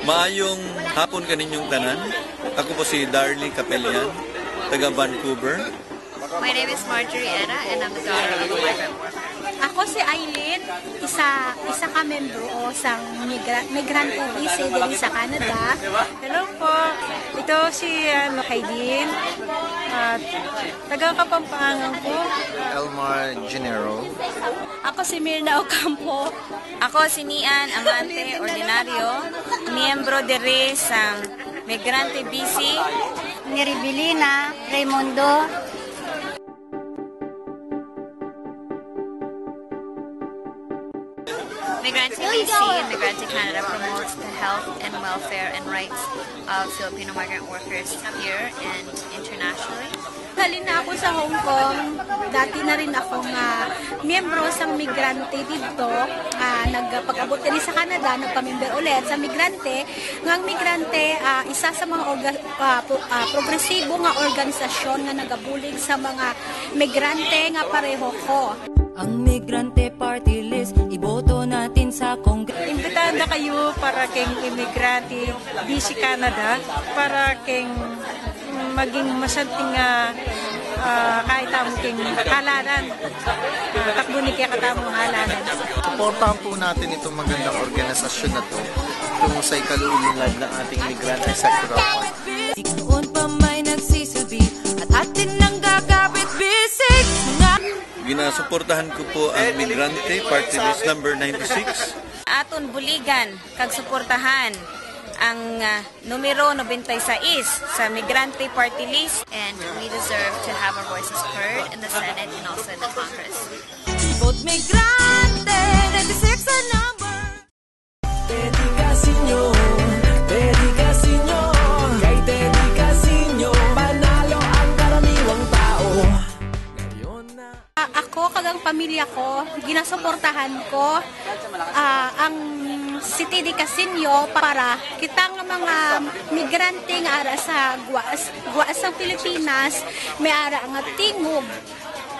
Maayong hapon kaninyong tanan. Ako po si Darlie Capellan, taga Vancouver. My name is Marjorie Anna and I'm the daughter of a migrant worker. Ako si Eileen, isa ka membro o sang migrant OBC din sa Canada. Hello po, ito si Haydin, taga Kapampangan po. Elmar Genero. Ako si Mirna Ocampo. Ako si Nian Amante Ordinario, miyembro diri sa Migrante BC. Niribilina Raimundo. Migrante BC and Migrante Canada promotes the health and welfare and rights of Filipino migrant workers here and internationally. Halin na ako sa Hong Kong. Dati na rin akong miyembro sa migrante dito. Nagpag-abot din sa Canada, nagpamember ulit sa migrante. Ngang migrante, isa sa mga progresibo nga organisasyon nga nagabulig sa mga migrante nga pareho ko. Ang Migrante Party List, iboto natin sa Congress. Imbitahan na kayo para keng imigrante BC Canada, para keng maging masanting kahit tamo keng halalan. Takbo ni kaya katamo halalan. Supportahan po natin itong magandang organisasyon na to. Itong sa ikaluunlad ng ating migrante sectoral party. Noon pa may nagsisilbi at atin nang gagabit bisik nga. Ginasuportahan ko po ang Migrante Party List number 96. Aton buligan kag suportahan ang numero 96 sa Migrante Party List, and we deserve to have our voices heard in the Senate and also in the Congress. Vote Migrante, 96 ang number. Dedicasinyo, dedicasinyo, kay dedicasinyo, panalo ang karaniwang tao. Ako, kagang pamilya ko, ginasuportahan ko ang City de Casinyo para kitang mga migrante nga ara sa guwas sa Pilipinas may ara nga tingog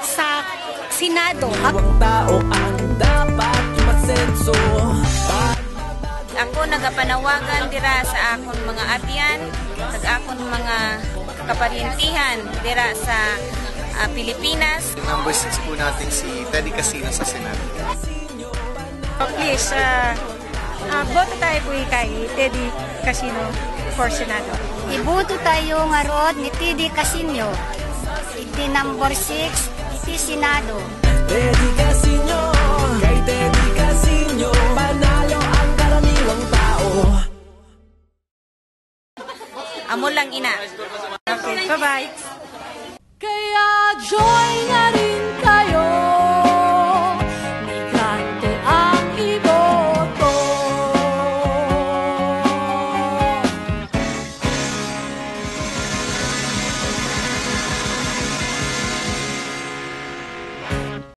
sa Senado. Ang tao ang dapat masenso. Ako nagapanawagan dira sa akong mga abyan, sa akong mga kaparintihan dira sa Pilipinas. Number 6 po natin si Teddy Casino sa Senado. Please, boto tayo po kay Teddy Casino for Senado. Iboto tayo nga rod ni Teddy Casino. Iti number 6, iti Senado. Dedicasinyo, kay Teddy Casino, panalo ang karaniwang tao. Amo lang ina. Okay, bye-bye. Kaya joy na rin